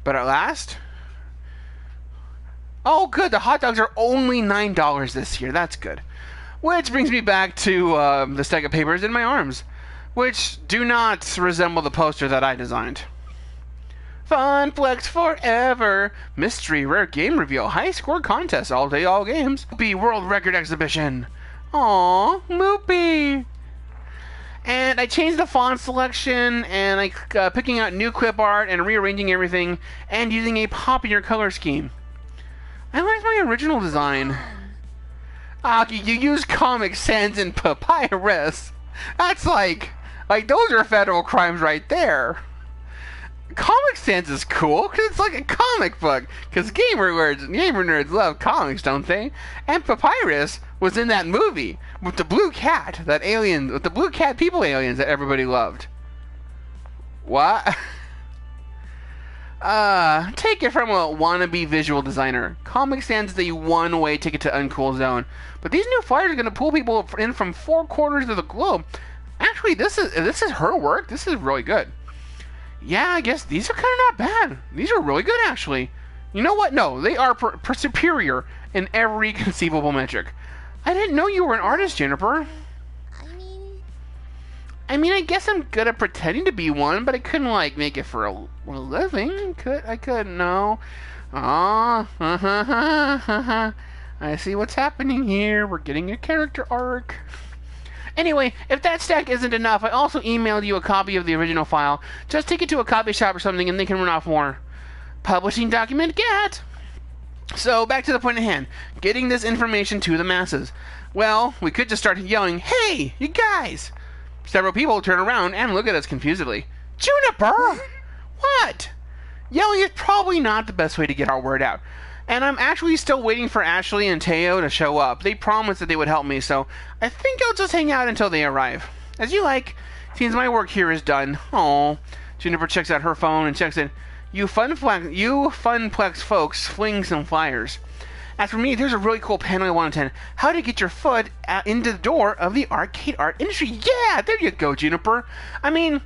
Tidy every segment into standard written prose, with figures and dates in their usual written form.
But at last... Oh, good. The hot dogs are only $9 this year. That's good. Which brings me back to the stack of papers in my arms, which do not resemble the poster that I designed. Fun Flex Forever. Mystery Rare Game Reveal. High Score Contest. All day, all games. Moopy World Record Exhibition. Aww, Moopy. And I changed the font selection, and I picking out new clip art and rearranging everything, and using a popular color scheme. I like my original design. Ah, you use Comic Sans and Papyrus. That's like those are federal crimes right there. Comic Sans is cool because it's like a comic book. Because gamer nerds love comics, don't they? And Papyrus was in that movie with the blue cat, with the blue cat people aliens that everybody loved. What? Take it from a wannabe visual designer. Comic Sans is the one-way ticket to Uncool Zone. But these new flyers are going to pull people in from 4 corners of the globe. Actually, this is her work. This is really good. Yeah, I guess these are kind of not bad. These are really good, actually. You know what? No, they are superior in every conceivable metric. I didn't know you were an artist, Juniper. I mean, I guess I'm good at pretending to be one, but I couldn't, make it for a living. I couldn't, no. I see what's happening here. We're getting a character arc. Anyway, if that stack isn't enough, I also emailed you a copy of the original file. Just take it to a copy shop or something, and they can run off more. Publishing document get! So, back to the point at hand. Getting this information to the masses. Well, we could just start yelling, "Hey, you guys!" Several people turn around and look at us confusedly. Juniper! What? Yelling is probably not the best way to get our word out. And I'm actually still waiting for Ashley and Teo to show up. They promised that they would help me, so I think I'll just hang out until they arrive. As you like. Seems my work here is done. Oh. Juniper checks out her phone and checks in. You Funplex folks fling some flyers. As for me, there's a really cool panel I want to attend. How to get your foot into the door of the arcade art industry. Yeah, there you go, Juniper. I mean,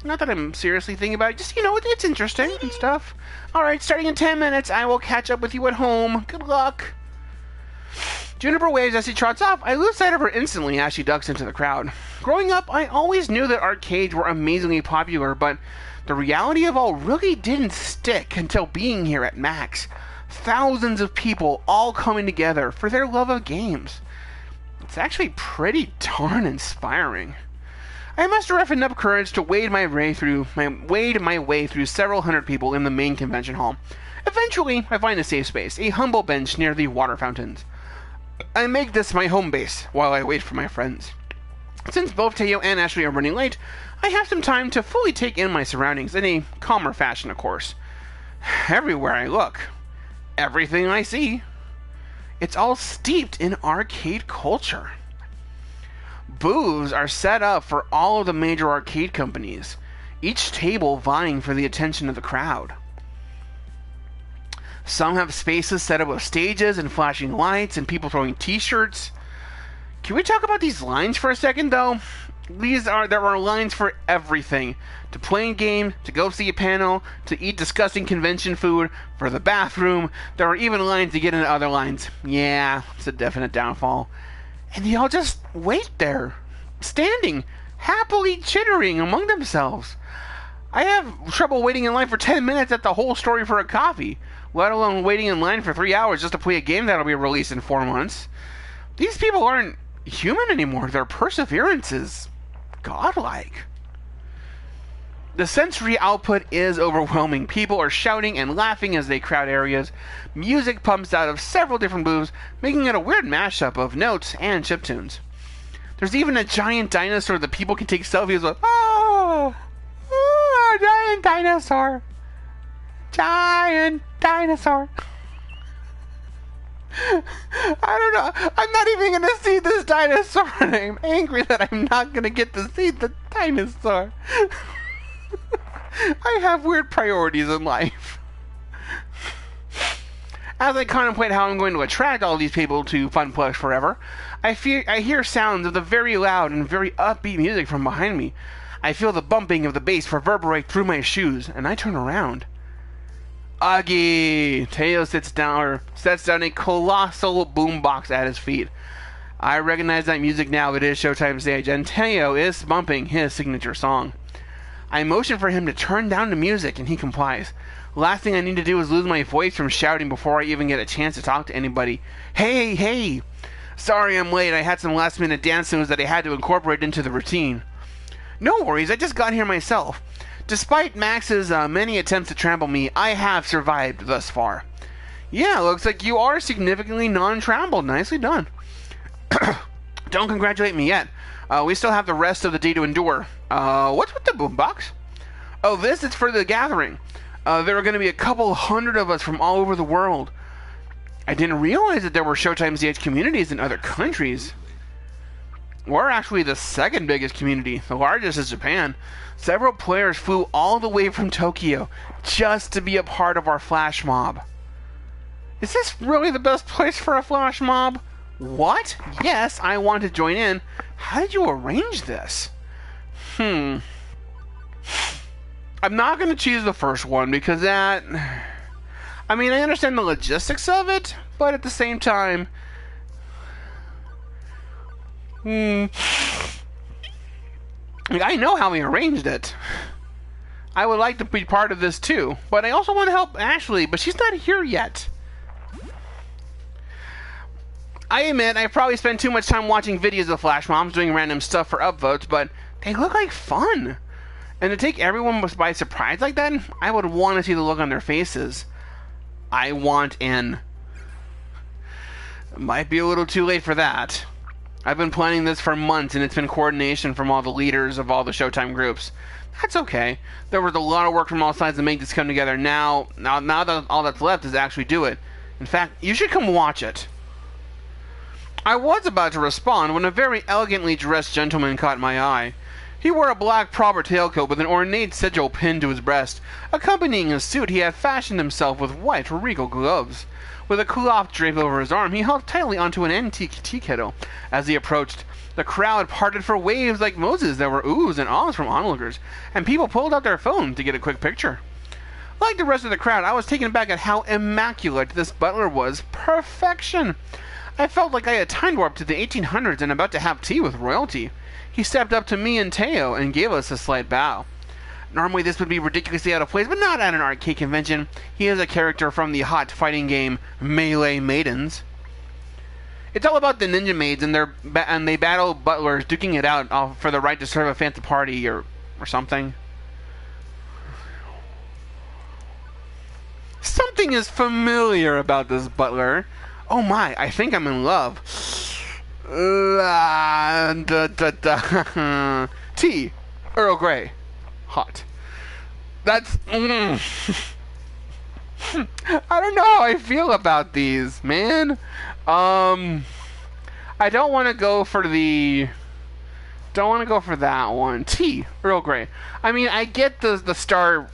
not that I'm seriously thinking about it. Just, it's interesting and stuff. Alright, starting in 10 minutes, I will catch up with you at home. Good luck. Juniper waves as she trots off. I lose sight of her instantly as she ducks into the crowd. Growing up, I always knew that arcades were amazingly popular, but the reality of all really didn't stick until being here at Max. Thousands of people all coming together for their love of games. It's actually pretty darn inspiring. I muster up enough courage to wade my way through several hundred people in the main convention hall. Eventually, I find a safe space, a humble bench near the water fountains. I make this my home base while I wait for my friends. Since both Teo and Ashley are running late, I have some time to fully take in my surroundings in a calmer fashion, of course. Everywhere I look, everything I see, it's all steeped in arcade culture. Booths are set up for all of the major arcade companies, each table vying for the attention of the crowd. Some have spaces set up with stages and flashing lights and people throwing t-shirts. Can we talk about these lines for a second, though? There are lines for everything. To play a game, to go see a panel, to eat disgusting convention food, for the bathroom. There are even lines to get into other lines. Yeah, it's a definite downfall. And they all just wait there, standing, happily chittering among themselves. I have trouble waiting in line for 10 minutes at the whole story for a coffee, let alone waiting in line for 3 hours just to play a game that'll be released in 4 months. These people aren't human anymore. Their perseverance is godlike. The sensory output is overwhelming. People are shouting and laughing as they crowd areas. Music pumps out of several different booths, making it a weird mashup of notes and chiptunes. There's even a giant dinosaur that people can take selfies with. Oh, a giant dinosaur. Giant dinosaur. I don't know. I'm not even going to see this dinosaur. I'm angry that I'm not going to get to see the dinosaur. I have weird priorities in life. As I contemplate how I'm going to attract all these people to Funplex Forever, I hear sounds of the very loud and very upbeat music from behind me. I feel the bumping of the bass reverberate through my shoes, and I turn around. Uggy! Teo sets down a colossal boombox at his feet. I recognize that music now. It is Showtime stage, and Teo is bumping his signature song. I motion for him to turn down the music, and he complies. Last thing I need to do is lose my voice from shouting before I even get a chance to talk to anybody. Hey, hey! Sorry I'm late. I had some last-minute dance moves that I had to incorporate into the routine. No worries, I just got here myself. Despite Max's many attempts to trample me, I have survived thus far. Yeah, looks like you are significantly non-trampled. Nicely done. Don't congratulate me yet. We still have the rest of the day to endure. What's with the boombox? Oh, this is for the gathering. There are going to be a couple hundred of us from all over the world. I didn't realize that there were Showtime ZH communities in other countries. We're actually the second biggest community. The largest is Japan. Several players flew all the way from Tokyo just to be a part of our flash mob. Is this really the best place for a flash mob? What? Yes, I want to join in. How did you arrange this? I'm not going to choose the first one because that... I mean, I understand the logistics of it, but at the same time... I know how he arranged it. I would like to be part of this too, but I also want to help Ashley, but she's not here yet. I admit, I probably spend too much time watching videos of Flash Moms doing random stuff for upvotes, but they look like fun. And to take everyone by surprise like that, I would want to see the look on their faces. I want in. Might be a little too late for that. I've been planning this for months, and it's been coordination from all the leaders of all the Showtime groups. That's okay. There was a lot of work from all sides to make this come together. Now that all that's left is actually do it. In fact, you should come watch it. I was about to respond when a very elegantly dressed gentleman caught my eye. He wore a black proper tailcoat with an ornate sigil pinned to his breast. Accompanying his suit, he had fashioned himself with white regal gloves. With a cloth draped over his arm, he held tightly onto an antique tea kettle. As he approached, the crowd parted for waves like Moses. There were oohs and ahs from onlookers, and people pulled out their phones to get a quick picture. Like the rest of the crowd, I was taken aback at how immaculate this butler was. Perfection! I felt like I had time warped to the 1800s and about to have tea with royalty. He stepped up to me and Teo and gave us a slight bow. Normally this would be ridiculously out of place, but not at an arcade convention. He is a character from the hot fighting game Melee Maidens. It's all about the ninja maids and they battle butlers, duking it out for the right to serve a fancy party or something. Something is familiar about this butler. Oh my, I think I'm in love. Tea. Earl Grey. Hot. That's... I don't know how I feel about these, man. I don't want to go for the... Don't want to go for that one. Tea. Earl Grey. I mean, I get the Star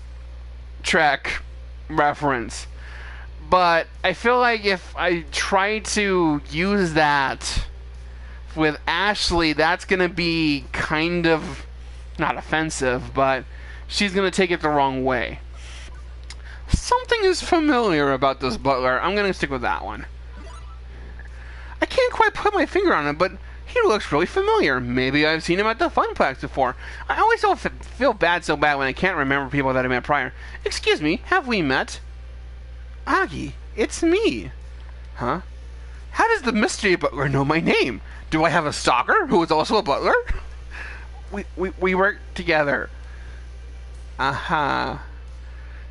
Trek reference. But I feel like if I try to use that with Ashley, that's going to be kind of, not offensive, but she's going to take it the wrong way. Something is familiar about this butler. I'm going to stick with that one. I can't quite put my finger on it, but he looks really familiar. Maybe I've seen him at the Funplex before. I always feel so bad when I can't remember people that I met prior. Excuse me, have we met? Aggie, it's me. Huh? How does the mystery butler know my name? Do I have a stalker who is also a butler? We work together. Uh-huh.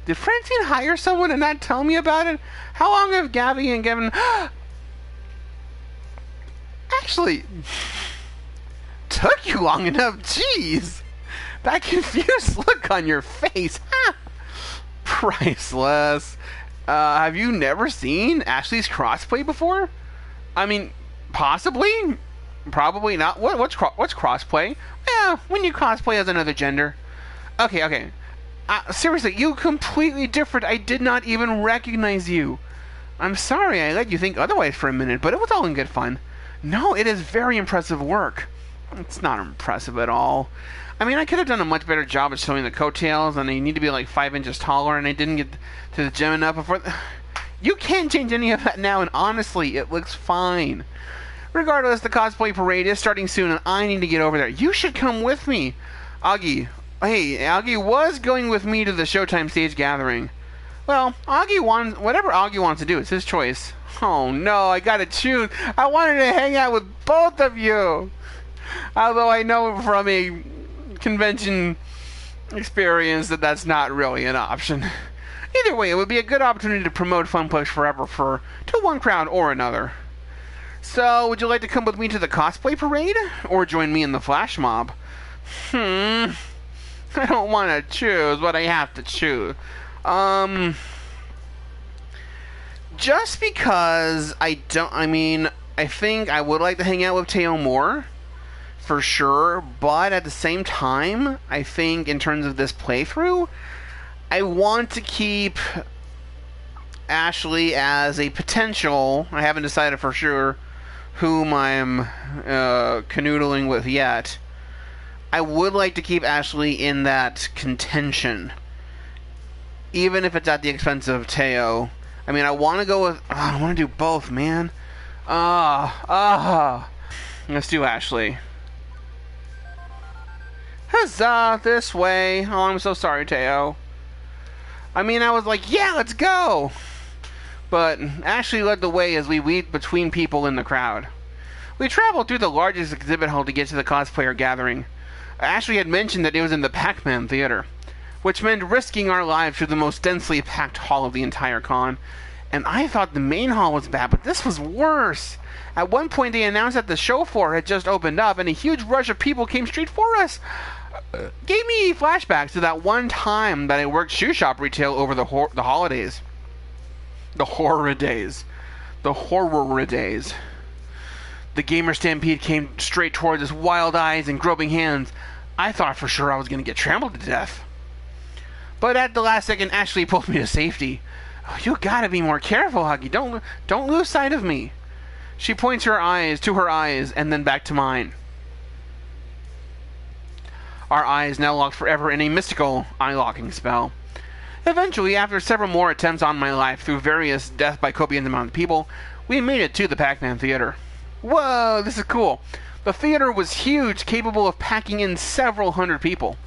Did Francine hire someone and not tell me about it? How long have Gabby and Gavin... Actually... Took you long enough, jeez. That confused look on your face. Priceless. Have you never seen Ashley's crossplay before? I mean, possibly, probably not. What's crossplay? Yeah, when you cosplay as another gender. Okay. Seriously, you completely different. I did not even recognize you. I'm sorry I let you think otherwise for a minute, but it was all in good fun. No, it is very impressive work. It's not impressive at all. I mean, I could have done a much better job of showing the coattails, and they need to be like 5 inches taller, and I didn't get to the gym enough before. You can't change any of that now, and honestly, it looks fine. Regardless, the cosplay parade is starting soon, and I need to get over there. You should come with me. Augie. Hey, Augie was going with me to the Showtime stage gathering. Well, whatever Augie wants to do, it's his choice. Oh no, I gotta choose. I wanted to hang out with both of you. Although I know from a convention experience that that's not really an option. Either way, it would be a good opportunity to promote Fun Push Forever to one crowd or another. So, would you like to come with me to the cosplay parade? Or join me in the flash mob? I don't want to choose, but I have to choose. Just because I think I would like to hang out with Teo more, for sure, but at the same time, I think in terms of this playthrough, I want to keep Ashley as a potential. I haven't decided for sure whom I'm canoodling with yet. I would like to keep Ashley in that contention, even if it's at the expense of Teo. I mean, I want to go with... I want to do both, man. Let's do Ashley. Huzzah, this way. Oh, I'm so sorry, Teo. I mean, I was like, yeah, let's go. But Ashley led the way as we weaved between people in the crowd. We traveled through the largest exhibit hall to get to the cosplayer gathering. Ashley had mentioned that it was in the Pac-Man Theater, which meant risking our lives through the most densely packed hall of the entire con. And I thought the main hall was bad, but this was worse. At one point, they announced that the show floor had just opened up, and a huge rush of people came straight for us. Gave me flashbacks to that one time that I worked shoe shop retail over the holidays. The horror days. The horror days. The gamer stampede came straight towards us, wild eyes and groping hands. I thought for sure I was going to get trampled to death. But at the last second, Ashley pulled me to safety. Oh, you gotta be more careful, Huggy. Don't lose sight of me. She points her eyes to her eyes and then back to mine. Our eyes now locked forever in a mystical eye-locking spell. Eventually, after several more attempts on my life through various death by copious amount of people, we made it to the Pac-Man Theater. Whoa, this is cool. The theater was huge, capable of packing in several hundred people.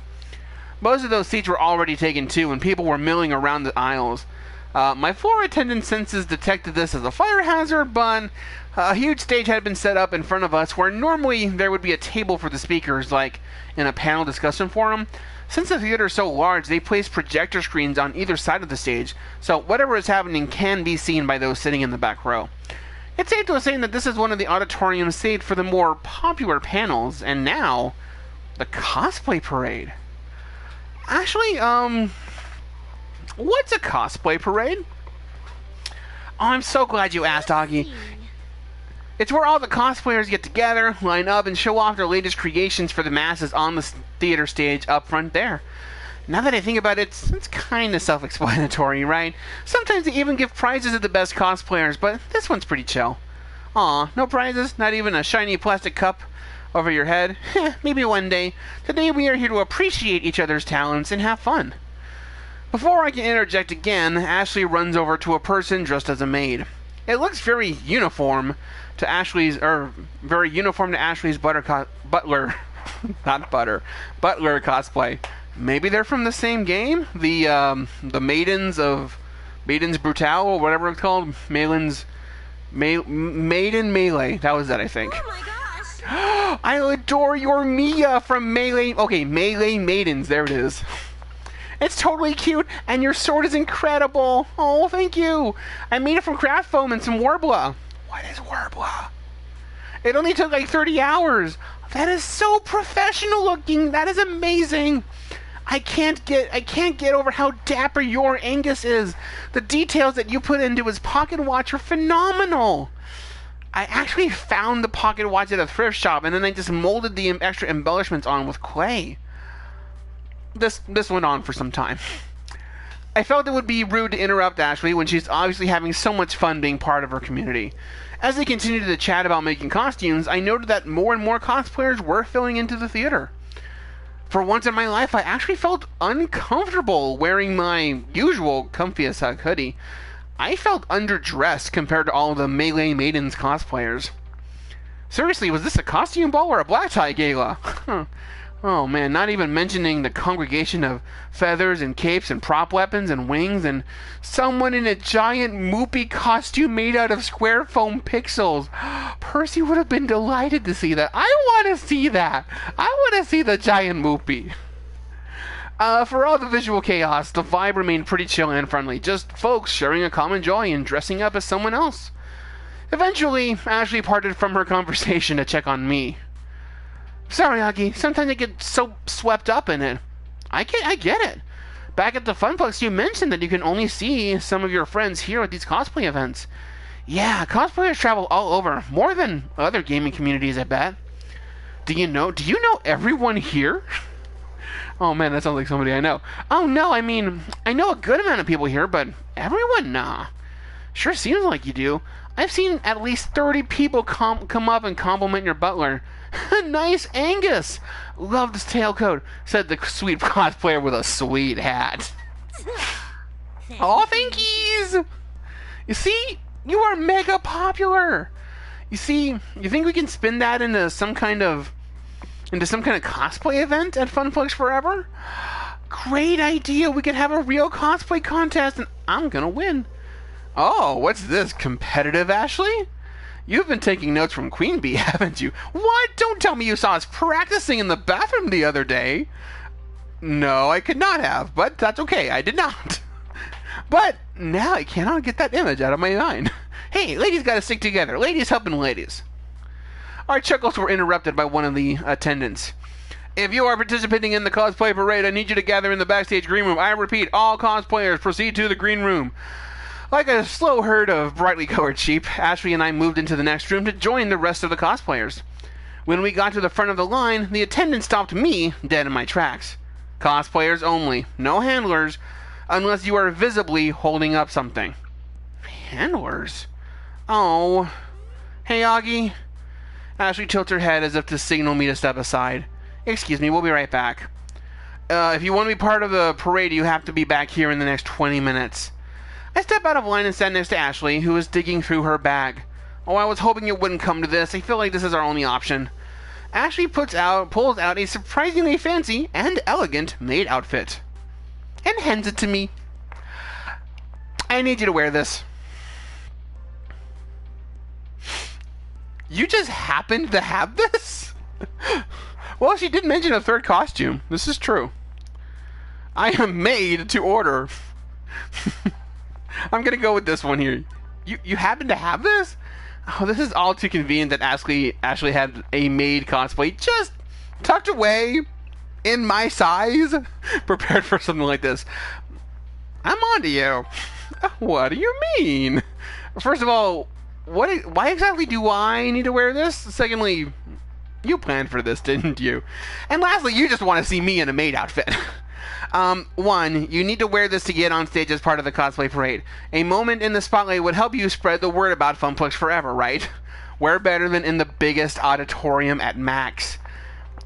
Most of those seats were already taken too, and people were milling around the aisles. My floor attendant senses detected this as a fire hazard, but a huge stage had been set up in front of us where normally there would be a table for the speakers, like in a panel discussion forum. Since the theater is so large, they placed projector screens on either side of the stage, so whatever is happening can be seen by those sitting in the back row. It's safe to assume that this is one of the auditoriums saved for the more popular panels, and now, the cosplay parade. Actually, what's a cosplay parade? Oh, I'm so glad you asked, Augie. It's where all the cosplayers get together, line up, and show off their latest creations for the masses on the theater stage up front there. Now that I think about it, it's kind of self-explanatory, right? Sometimes they even give prizes to the best cosplayers, but this one's pretty chill. Aw, no prizes? Not even a shiny plastic cup over your head? Maybe one day. Today we are here to appreciate each other's talents and have fun. Before I can interject again, Ashley runs over to a person dressed as a maid. It looks very uniform to Ashley's butler cosplay. Maybe they're from the same game? The Maidens Brutale, or whatever it's called. Maiden Melee. That was it, I think. Oh my gosh! I adore your Mia from Melee. Okay, Melee Maidens. There it is. It's totally cute, and your sword is incredible. Oh, thank you. I made it from craft foam and some Worbla. What is Worbla? It only took like 30 hours. That is so professional looking. That is amazing. I can't get over how dapper your Angus is. The details that you put into his pocket watch are phenomenal. I actually found the pocket watch at a thrift shop, and then I just molded the extra embellishments on with clay. This went on for some time. I felt it would be rude to interrupt Ashley when she's obviously having so much fun being part of her community. As they continued to chat about making costumes, I noted that more and more cosplayers were filling into the theater. For once in my life, I actually felt uncomfortable wearing my usual comfy as heck hoodie. I felt underdressed compared to all of the Melee Maidens cosplayers. Seriously, was this a costume ball or a black tie gala? Oh man, not even mentioning the congregation of feathers and capes and prop weapons and wings and someone in a giant Moopy costume made out of square foam pixels. Percy would have been delighted to see that. I want to see that. I want to see the giant Moopy. For all the visual chaos, the vibe remained pretty chill and friendly. Just folks sharing a common joy and dressing up as someone else. Eventually, Ashley parted from her conversation to check on me. Sorry, Augie. Sometimes I get so swept up in it. I get it. Back at the Funplex, you mentioned that you can only see some of your friends here at these cosplay events. Yeah, cosplayers travel all over, more than other gaming communities, I bet. Do you know everyone here? Oh man, that sounds like somebody I know. Oh no, I mean, I know a good amount of people here, but everyone? Nah. Sure seems like you do. I've seen at least 30 people come up and compliment your butler. Nice Angus! Love this tailcoat, said the sweet cosplayer with a sweet hat. Aw, thankies! You see, you are mega popular. You see, you think we can spin that into some kind of cosplay event at Funplex Forever? Great idea. We could have a real cosplay contest, and I'm gonna win. Oh, what's this? Competitive, Ashley? You've been taking notes from Queen Bee, haven't you? What? Don't tell me you saw us practicing in the bathroom the other day. No, I could not have, but that's okay. I did not. But now I cannot get that image out of my mind. Hey, ladies gotta stick together. Ladies helping ladies. Our chuckles were interrupted by one of the attendants. If you are participating in the cosplay parade, I need you to gather in the backstage green room. I repeat, all cosplayers proceed to the green room. Like a slow herd of brightly colored sheep, Ashley and I moved into the next room to join the rest of the cosplayers. When we got to the front of the line, the attendant stopped me dead in my tracks. Cosplayers only, no handlers, unless you are visibly holding up something. Handlers? Oh. Hey, Augie. Ashley tilts her head as if to signal me to step aside. Excuse me, we'll be right back. If you want to be part of the parade, you have to be back here in the next 20 minutes. I step out of line and stand next to Ashley, who is digging through her bag. Oh, I was hoping it wouldn't come to this. I feel like this is our only option. Ashley pulls out a surprisingly fancy and elegant maid outfit and hands it to me. I need you to wear this. You just happened to have this? Well, she did mention a third costume. This is true. I am made to order. I'm gonna go with this one here. You happen to have this? Oh, this is all too convenient that Ashley had a maid cosplay just tucked away in my size, prepared for something like this. I'm onto you. What do you mean? First of all, why exactly do I need to wear this? Secondly, you planned for this, didn't you? And lastly, you just want to see me in a maid outfit. One, you need to wear this to get on stage as part of the cosplay parade. A moment in the spotlight would help you spread the word about Funplex Forever, right? Where better than in the biggest auditorium at Max?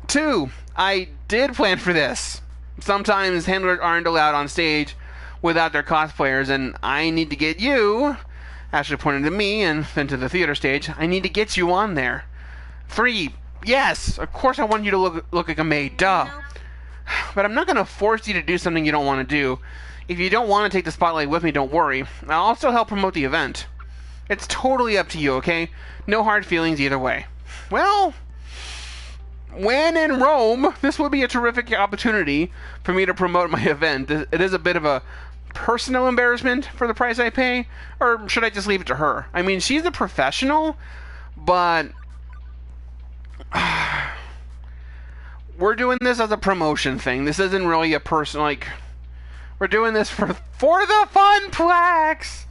Two, I did plan for this. Sometimes handlers aren't allowed on stage without their cosplayers, and I need to get you, Ashley pointed to me and then to the theater stage, I need to get you on there. Three, yes, of course I want you to look like a maid, duh. But I'm not going to force you to do something you don't want to do. If you don't want to take the spotlight with me, don't worry. I'll also help promote the event. It's totally up to you, okay? No hard feelings either way. Well, when in Rome, this would be a terrific opportunity for me to promote my event. It is a bit of a personal embarrassment for the price I pay, or should I just leave it to her? I mean, she's a professional, but we're doing this as a promotion thing. This isn't really a person, like, we're doing this for the Funplex.